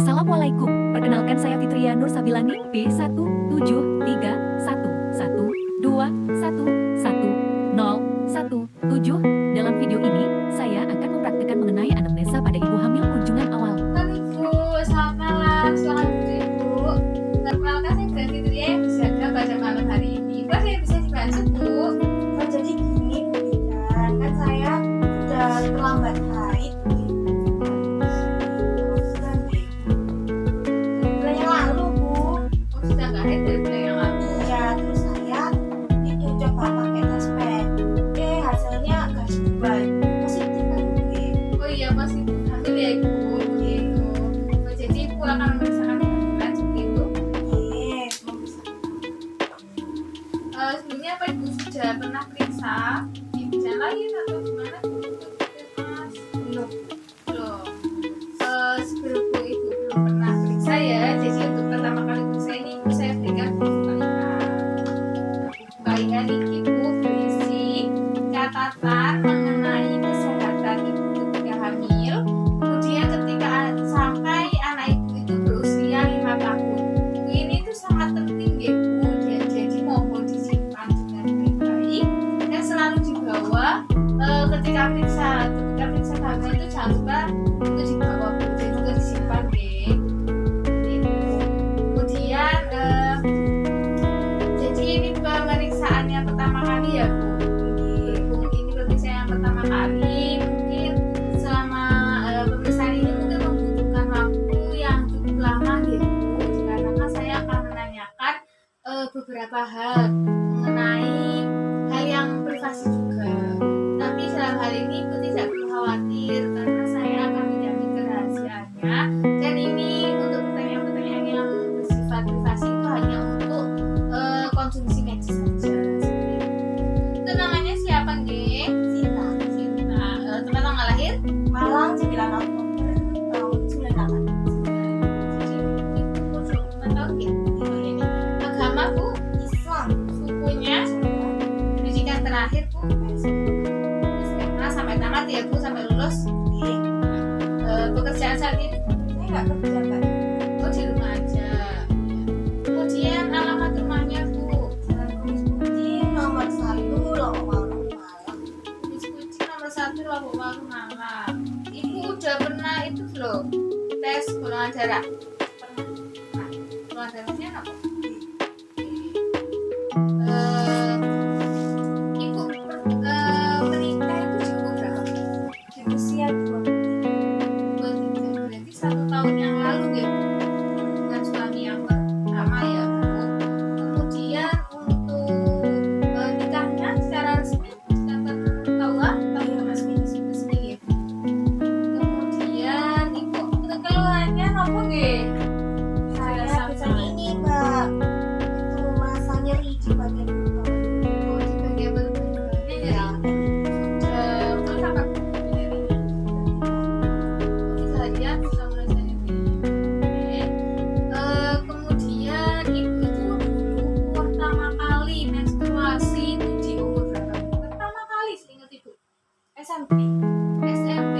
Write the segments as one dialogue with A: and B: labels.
A: Assalamualaikum, perkenalkan saya Fitria Nur Sabilani, B17311121017. Dalam video ini, saya akan mempraktikkan mengenai anamnesa pada ibu hamil kunjungan awal.
B: Ibu, selamat malam, selamat tidur Ibu. Perkenalkan saya Fitria yang berjaga pada malam hari ini. Ibu ada yang bisa dibantu Bu?
C: Oh, jadi gini Bu Ida, kan saya sudah terlambat haid di bulan yang lalu Bu.
B: Oh, sudah nggak haid dari bulan yang lalu.
C: Ya, terus saya itu coba pakai tes pad, hasilnya nggak sesuai, positif kan Bu.
B: Oh iya, masih hamil ya Ibu. Gitu. Oh, jadi Ibu akan memeriksakan kehamilan seperti itu. Sebelumnya apa Ibu sudah pernah periksa di bidan lain atau gimana Bu? Mas?
C: Belum.
B: Belum. Sebelum Ibu belum pernah periksa ya, jadi untuk pertama kali periksa ini Ibu saya berikan baiknya ini Ibu berisi catatan mengenai kesehatan Ibu ketika hamil, kemudian ketika sampai anak Ibu itu berusia 5 tahun. Ini tuh sangat penting ya Bu, jadi mohon disimpan dengan baik-baik dan selalu dibawa ketika periksa kehamilan itu jangan lupa itu dibawa Bu dan juga disimpan deh. Kemudian jadi ini pemeriksaannya pertama kali ya Bu. Ini pemeriksaan yang pertama kali, mungkin selama pemeriksaan ini mungkin membutuhkan waktu yang cukup lama gitu Bu, dikarenakan saya akan menanyakan beberapa hal mengenai hal yang privasi juga. Tapi dalam hal ini Ibu tidak perlu khawatir karena saya akan menjamin kerahasiaannya, dan ini untuk pertanyaan-pertanyaan yang bersifat privasi itu hanya untuk konsumsi medis saja. Seperti itu. Itu namanya siapa nggih?
C: Sinta,
B: Teman tanggal lahir?
C: Malang 9 Oktober tahun 98.
B: Jadi Ibu 25 tahun gitu. Ini agama Bu,
C: Islam.
B: sukunya, pendidikan terakhir Bu, SMA sampai tamat ya Bu, sampai lulus. Pekerjaan saat ini
C: Saya nggak kerja Mbak.
B: Oh di rumah aja. Kemudian alamat rumahnya Bu,
C: Jalan Kumis Putih nomor 1 Lowong Malang.
B: diskusi nomor 1 Lombok Baru Malang. Ibu udah pernah itu belum? Tes golongan darah? Pernah. Nah, golongan darahnya apa? Ibu menikah itu di umur berapa?
C: Di usia 23.
B: Berarti 1 tahun yang lalu ya Bu, dengan suami yang pertama ya Bu. Kemudian untuk nikahnya secara resmi secara KUA tahun resmi ya Bu. Kemudian Ibu untuk keluhannya apa nggih?
C: Saya biasanya ini Mbak, itu merasa nyeri di bagian bawah.
B: Oh, di bagian belakangnya nyeri. Sudah berapa Kak nyerinya? Seharian sudah merasa nyeri. Oke. Kemudian Ibu itu dulu pertama kali menstruasi itu di umur berapa? Pertama kali seingat Ibu.
C: SMP.
B: SMP.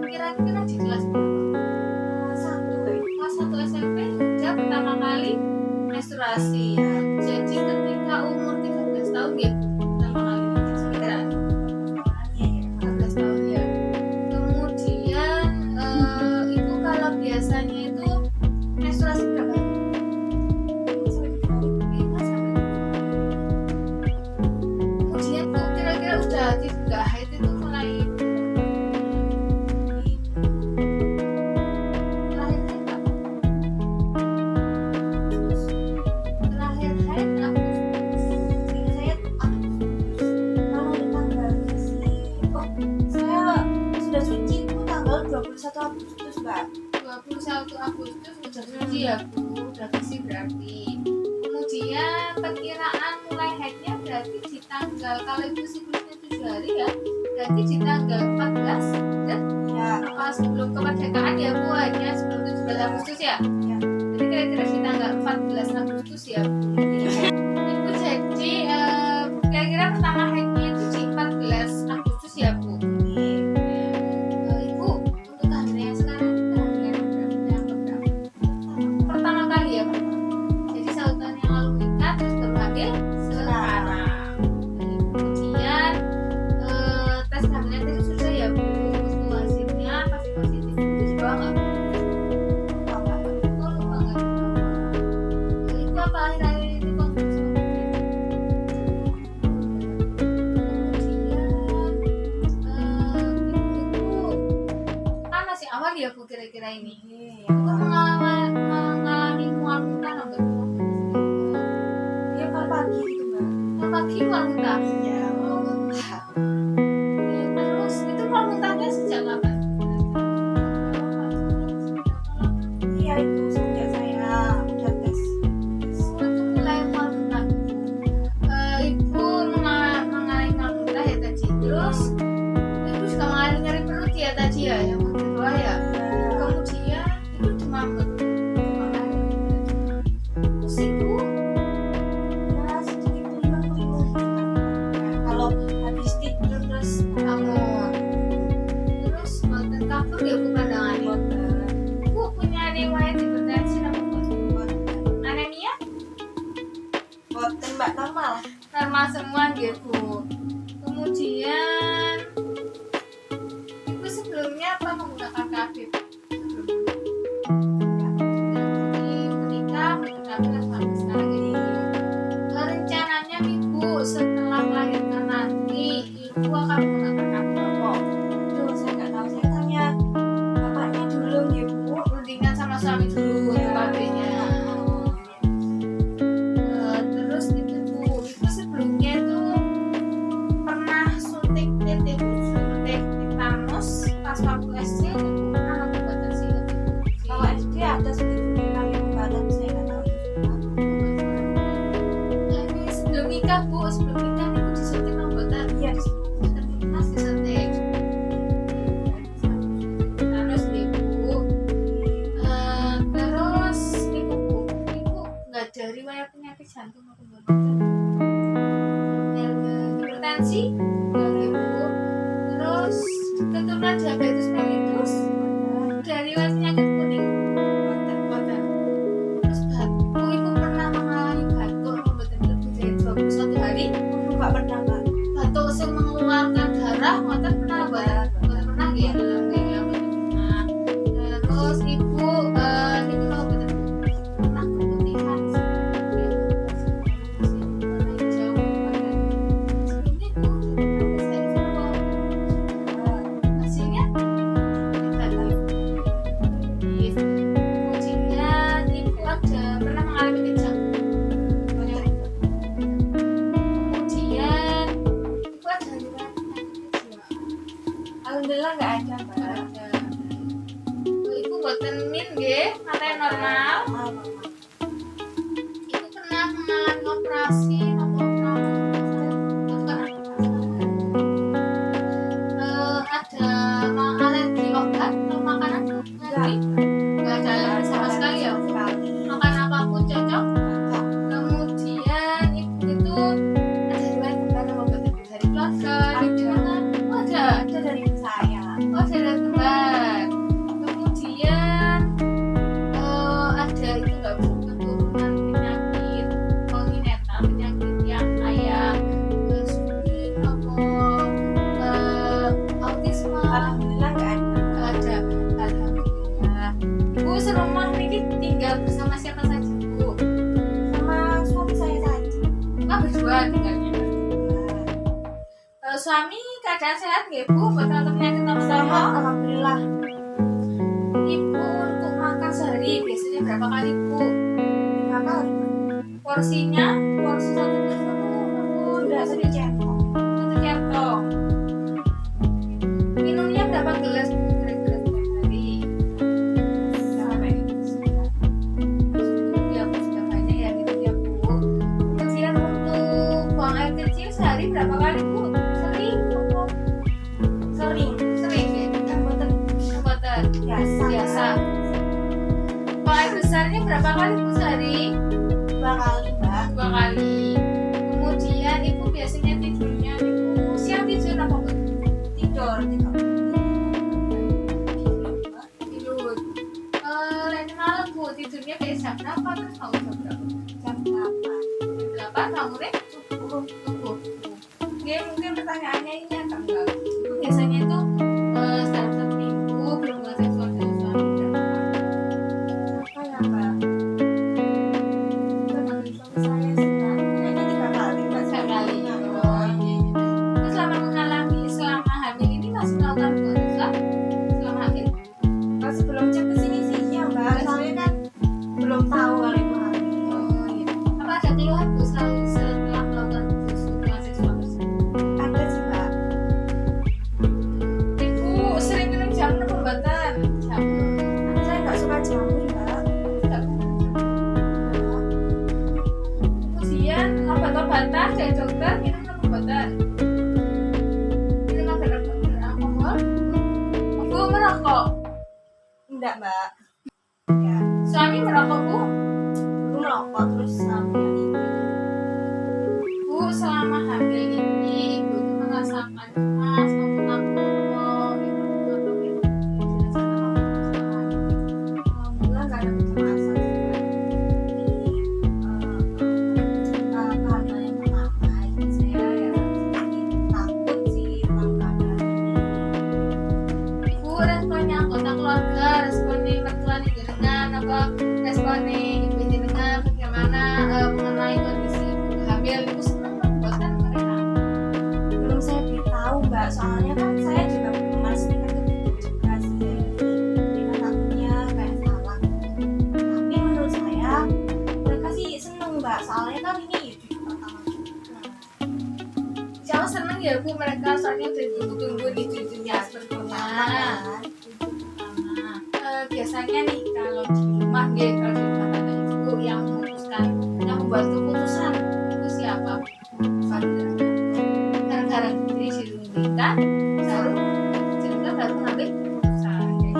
B: Kira-kira di kelas berapa?
C: Kelas 1
B: Kelas 1 SMP sudah pertama kali menstruasi. Jadi ketika umur 13 tahun ya Bu, pertama kali menstruasi. 14 tahun ya. Kemudian Ibu kalau biasanya itu menstruasi berapa? 5 sampai 7. Kemudian Bu kira-kira udah tidak haid itu mulai terakhir haid kapan? Terakhir haid Agustus.
C: Saya kalau di tanggal saya sudah suci itu tanggal 21 Agustus Mbak.
B: 21 Agustus sudah suci ya Bu, udah bersih berarti. Kemudian perkiraan mulai haidnya berarti di tanggal, kalau Ibu siklusnya 7 hari ya, berarti di tanggal 14 dan
C: Ya,
B: apa sebelum kemerdekaan ya Bu, hanya sebelum 17 Agustus ya.
C: ya.
B: Jadi kira-kira di tanggal 14 Agustus ya Bu. Ibu jadi kira-kira pertama haidnya itu di 14 Agustus ya Bu. Ibu untuk kehamilan yang sekarang kehamilan berapa?
C: Iya,
B: Itu mengalami mual muntah nggak betul?
C: dia kan pagi gitu mbak.
B: Kan pagi mual muntah.
C: Iya,
B: Oh, ya, terus itu mual muntahnya sejak kapan?
C: iya itu sejak saya udah tes.
B: Waktu mulai mual muntah. Ibu mengalami mual muntah ya tadi. Terus ibu juga mengalami nyeri perut ya tadi ya, yang kedua ya. Kemudian itu demam betul. Terus ibu
C: Ya sedikit lima-lima gitu kan. Nah, kalau habis tidur terus
B: kamu terus boten kabur ya bu pandangan ibu punya riwayat hipertensi apa anemia
C: boten mbak normal.
B: normal semua gitu. Kemudian ibu sebelumnya apa menggunakan KB? Jadi menikah menggunakan sampai sekarang ini. Rencananya ibu setelah melahirkan nanti ibu akan menggunakan KB apa?
C: Aduh saya nggak tahu, saya tanya bapaknya dulu ya bu.
B: Rundingan sama suami dulu
C: Iya.
B: KB-nya. Terus itu bu, itu sebelumnya itu pernah suntik titik tetanus pas waktu SD itu pernah mengobatan sih.
C: Kalau SD ada sedikit kami badan saya nggak tahu itu apa.
B: Ini sebelum nikah bu, sebelum nikah ibu disuntik pengobatan.
C: Iya di
B: Tetanus disuntik. Tetanus ibu. Terus ibu nggak ada riwayat penyakit jantung atau hipertensi, nggak ibu. Terus keturunan diabetes mellitus, dari riwayat penyakit kuning, boten. Terus batuk, ibu pernah mengalami batuk pembetan lebih dari 21 hari.
C: nggak pernah mbak.
B: Batuk yang mengeluarkan darah, boten pernah boten pernah gitu. Nah, terus ibu ini kalau boten pernah keputihan warna hijau. Sebelumnya ibu hasilnya negatif. Kemudian ibu ada pernah mengalami kejang. Kemudian ibu ada riwayat penyakit jiwa.
C: Alhamdulillah nggak ada mbak.
B: Ada. Ibu boten min nggih, katanya normal. Ibu pernah mengalami operasi atau ada alergi obat atau makanan? Nggak ada alergi sama sekali ya. Makan apapun cocok. Kemudian ibu itu ada riwayat kembar apa betul dari keluarga, dari mana? Oh, ada.
C: Ada dari saya.
B: Oh, ada kembar. Kemudian ada itu nggak bu keturunan penyakit kongenital, penyakit yang kayak suntik atau autisme.
C: Alhamdulillah nggak ada.
B: Nggak ada. Alhamdulillah. Ibu serumah ini tinggal bersama siapa saja bu?
C: Sama suami saya saja.
B: Berdua tinggalnya. Suami keadaan sehat nggih bu? Buat atau penyakit apa
C: Sama
B: sama?
C: alhamdulillah.
B: Ibu untuk makan sehari biasanya berapa kali bu?
C: 5 kali.
B: Porsinya? Porsi satu
C: Udah sering centong.
B: satu centong. Minumnya berapa gelas bu? Kira-kira setiap hari?
C: Sampai
B: Ya bu sudah banyak ya gitu ya bu. Kemudian untuk buang air kecil sehari berapa kali bu? Sering?
C: sering.
B: Sering ya?
C: Yang boten
B: Buatan
C: biasa.
B: Buang air besarnya berapa kali bu sehari?
C: 2 kali mbak.
B: 2 kali. Kemudian ibu biasanya tidurnya ibu siang tidur apa bu?
C: Tidur 3
B: Tidur. Lain malam bu tidurnya kayak jam berapa terus mau jam berapa?
C: jam 8.
B: Jam 8 bangunnya subuh. Oke mungkin pertanyaannya ini agak enggak. Ibu biasanya itu dalam 1 minggu berhubungan seksual dengan suami berapa kali?
C: Apa ya mbak? Dengan suami saya sebenarnya 3 kali mbak.
B: 3 kali. Oh iya. Terus selama hamil ini masih melakukan hubungan seksual? Selama hamil?
C: Pas sebelum cek ke sini sih Mbak. Ya,
B: Suami merokok Bu?
C: dulu merokok terus hamil ini.
B: Bu, selama hamil ini Ibu itu merasakan cemas maupun takut atau ibu dirasakan apa selama ini?
C: Alhamdulillah nggak ada kecemasan sih, Mbak. Jadi kehamilan yang pertama ini saya ya sedikit takut sih tentang keadaan ini.
B: Bu, responnya anggota keluarga, responnya mertua nih jenengan apa responnya ibu jenengan bagaimana mengenai kondisi ibu hamil ibu senang membuatkan mereka.
C: Belum saya beritahu Mbak, soalnya kan saya juga belum memastikan begitu juga sih. Mereka takutnya kayak salah. Tapi menurut saya mereka sih seneng Mbak, soalnya kan ini cucu pertama juga.
B: Jauh seneng ya Bu mereka soalnya udah tunggu-tunggu nih cucunya seperti
C: Pertama kan.
B: biasanya nih kalau di rumah nih kalau di rumah tangga ibu yang memutuskan yang membuat keputusan itu siapa? Fadila. Gara-gara diri berita baru cerita baru ngambil keputusan. Jadi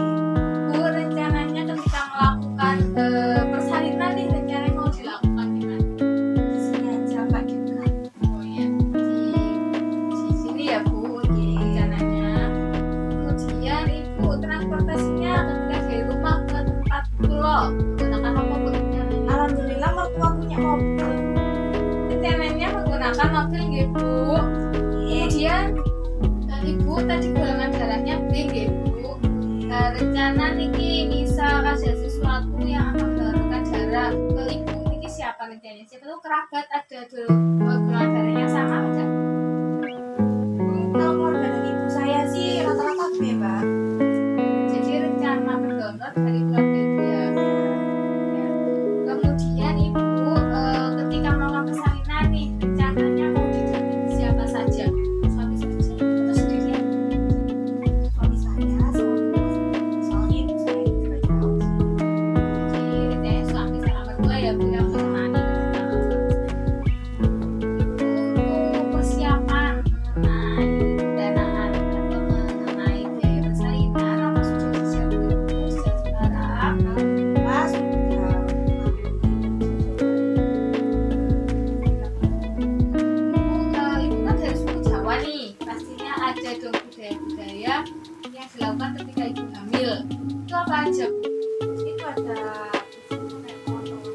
B: Bu rencananya ketika melakukan persalinan nih rencananya mau dilakukan gimana?
C: Di sini aja Mbak dekat.
B: Oh ya di sini ya Bu rencananya. Kemudian ibu transportasinya ketika dari rumah ke tempat pulau menggunakan apa Bu rencananya?
C: Alhamdulillah mertua punya mobil.
B: Rencananya menggunakan mobil nggih Bu. Kemudian ibu tadi golongan darahnya B nggih Bu. Rencana niki bisa kasih sesuatu yang akan menurunkan darah ke ibu niki siapa rencananya? Siapa tuh kerabat ada golongan darahnya sama aja.
C: Kalau keluarga dari ibu saya sih rata-rata B Mbak.
B: Jadi rencana berdonor dari keluarga ibu ya. Ya. Kemudian ibu ketika melakukan persalinan nih rencananya mau didampingi siapa saja? Suami saja atau sendirian?
C: Suami saya soalnya ibu saya juga jauh sih.
B: Jadi rencananya suami sama mertua ya Bu yang menemani ketika untuk persiapan mengenai danaan atau mengenai biaya persalinan apa sudah disiapkan sejak sekarang?
C: Alhamdulillah sudah.
B: Ibu kan dari suku Jawa nih, pastinya ada dong budaya-budaya yang dilakukan ketika ibu hamil. Itu apa aja Bu?
C: Itu ada kayak potong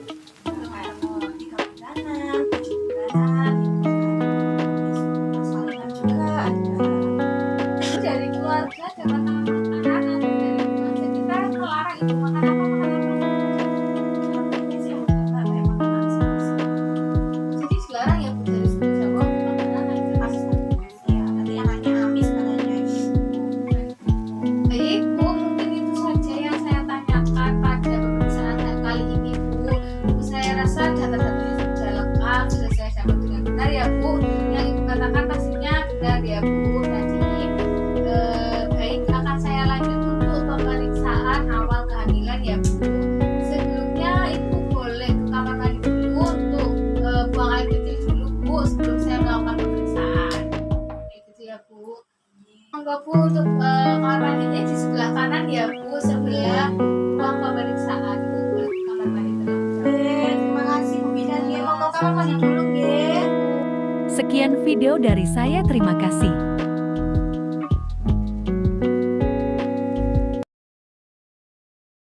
C: kayak 3 bulanan, 7 bulanan, persalinan juga ada.
B: Itu dari keluarga ada makanan atau dari keluarga kita melarang ibu makan apa makanan apa?
C: Ini sih ada Mbak, kayak makanan masing-masing.
B: Jadi dilarang ya Bu dari suku Jawa makanan aja.
C: Ya, nanti anaknya amis katanya.
B: Baik Bu, mungkin itu saja yang saya tanyakan pada pemeriksaan kali ini Bu. Saya rasa data-datanya sudah lengkap, sudah saya dapat dengan benar ya Bu. Yang Ibu katakan pastinya benar ya Bu. Jadi baik akan saya lanjut untuk pemeriksaan awal kehamilan ya Bu. Sebelumnya Ibu boleh ke kamar mandi dulu untuk buang air kecil dulu Bu sebelum saya melakukan pemeriksaan. Kayak gitu ya Bu. Monggo Bu untuk kamar mandinya di sebelah kanan ya Bu, sebelah ruang pemeriksaan. Ibu boleh ke kamar mandi terlebih dahulu.
C: Terima kasih Bu Bidan. Ya, mau ke kamar mandi dulu, nggih.
A: Sekian video dari saya, terima kasih.